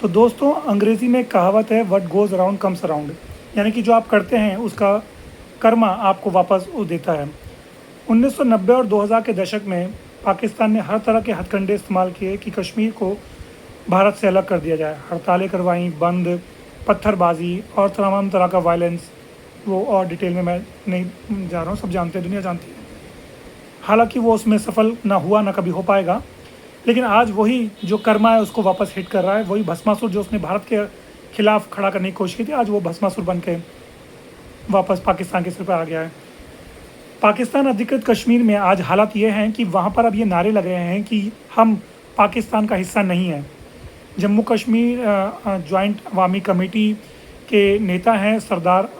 तो दोस्तों, अंग्रेज़ी में एक कहावत है, what goes around comes around. यानी कि जो आप करते हैं उसका कर्मा आपको वापस वो देता है। 1990 और 2000 के दशक में पाकिस्तान ने हर तरह के हथकंडे इस्तेमाल किए कि कश्मीर को भारत से अलग कर दिया जाए। हड़तालें करवाईं, बंद, पत्थरबाजी और तमाम तरह का वायलेंस। वो और डिटेल में मैं नहीं जा रहा हूँ, सब जानते हैं, दुनिया जानती है। हालांकि वो उसमें सफल ना हुआ, ना कभी हो पाएगा। लेकिन आज वही जो कर्मा है उसको वापस हिट कर रहा है। वही भस्मासुर जो उसने भारत के खिलाफ खड़ा करने की कोशिश की थी, आज वो भस्मासुर बन के वापस पाकिस्तान के सिर पर आ गया है। पाकिस्तान अधिकृत कश्मीर में आज हालात ये हैं कि वहाँ पर अब ये नारे लग रहे हैं कि हम पाकिस्तान का हिस्सा नहीं हैं। जम्मू कश्मीर जॉइंट अवामी कमेटी के नेता हैं सरदार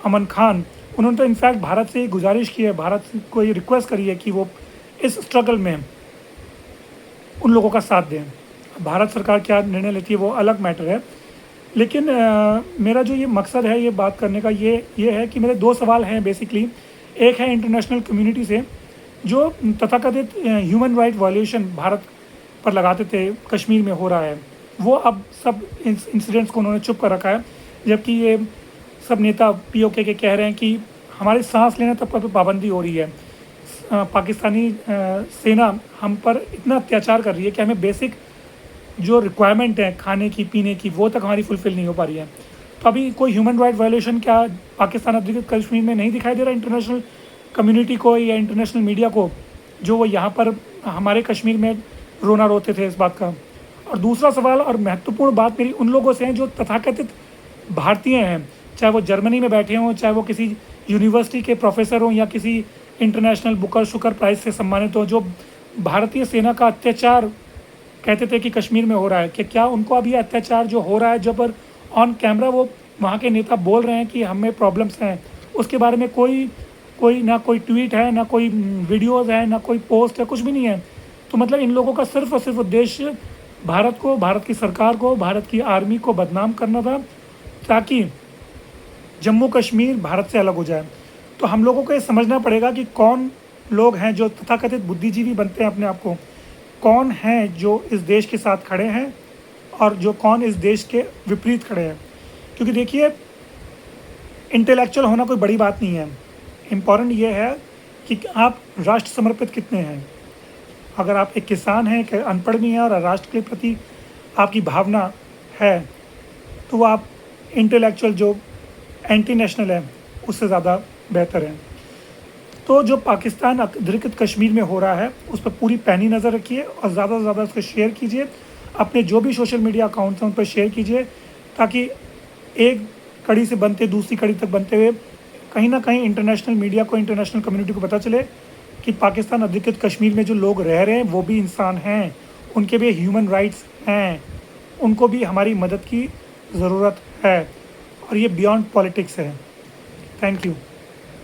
अमन खान। उन्होंने तो इनफैक्ट भारत से गुजारिश की है, भारत को ये रिक्वेस्ट करी है कि वो इस स्ट्रगल में उन लोगों का साथ दें। भारत सरकार क्या निर्णय लेती है वो अलग मैटर है। लेकिन मेरा जो ये मकसद है ये बात करने का ये है कि मेरे दो सवाल हैं बेसिकली। एक है इंटरनेशनल कम्युनिटी से, जो तथाकथित ह्यूमन राइट वायलेशन भारत पर लगाते थे कश्मीर में हो रहा है, वो अब सब इंसिडेंट्स को उन्होंने चुप कर रखा है। जबकि ये सब नेता पीओके के कह रहे हैं कि हमारी सांस लेने तक पर पाबंदी हो रही है। पाकिस्तानी सेना हम पर इतना अत्याचार कर रही है कि हमें बेसिक जो रिक्वायरमेंट है खाने की, पीने की, वो तक हमारी फुलफ़िल नहीं हो पा रही है। तो अभी कोई ह्यूमन राइट वायलेशन क्या पाकिस्तान अधिकृत कश्मीर में नहीं दिखाई दे रहा इंटरनेशनल कम्युनिटी को या इंटरनेशनल मीडिया को, जो वो यहाँ पर हमारे कश्मीर में रोना रोते थे इस बात का। और दूसरा सवाल और महत्वपूर्ण बात मेरी उन लोगों से है जो तथाकथित भारतीय हैं, चाहे वो जर्मनी में बैठे हों, चाहे वो किसी यूनिवर्सिटी के प्रोफेसर हों या किसी इंटरनेशनल बुकर शुकर प्राइज़ से सम्मानित हों, जो भारतीय सेना का अत्याचार कहते थे कि कश्मीर में हो रहा है। कि क्या उनको अभी अत्याचार जो हो रहा है, जब पर ऑन कैमरा वो वहाँ के नेता बोल रहे हैं कि हमें प्रॉब्लम्स हैं, उसके बारे में कोई ना कोई ट्वीट है, ना कोई वीडियोज़ है, ना कोई पोस्ट है, कुछ भी नहीं है। तो मतलब इन लोगों का सिर्फ और सिर्फ उद्देश्य भारत को, भारत की सरकार को, भारत की आर्मी को बदनाम करना था, ताकि जम्मू कश्मीर भारत से अलग हो जाए। तो हम लोगों को ये समझना पड़ेगा कि कौन लोग हैं जो तथाकथित बुद्धिजीवी बनते हैं अपने आप को, कौन हैं जो इस देश के साथ खड़े हैं और जो कौन इस देश के विपरीत खड़े हैं। क्योंकि देखिए, इंटेलेक्चुअल होना कोई बड़ी बात नहीं है। इम्पॉर्टेंट ये है कि आप राष्ट्र समर्पित कितने हैं। अगर आप एक किसान हैं, एक अनपढ़ भी हैं और राष्ट्र के प्रति आपकी भावना है, तो वो आप इंटेलेक्चुअल जो एंटी नेशनल है उससे ज़्यादा बेहतर है। तो जो पाकिस्तान अधिकृत कश्मीर में हो रहा है उस पर पूरी पैनी नज़र रखिए और ज़्यादा से ज़्यादा उसको शेयर कीजिए। अपने जो भी सोशल मीडिया अकाउंट्स हैं उन पर शेयर कीजिए, ताकि एक कड़ी से बनते दूसरी कड़ी तक बनते हुए कहीं ना कहीं इंटरनेशनल मीडिया को, इंटरनेशनल कम्युनिटी को पता चले कि पाकिस्तान अधिकृत कश्मीर में जो लोग रह रहे हैं वो भी इंसान हैं, उनके भी ह्यूमन राइट्स हैं, उनको भी हमारी मदद की ज़रूरत है। और ये बियॉन्ड पॉलिटिक्स है। Thank you.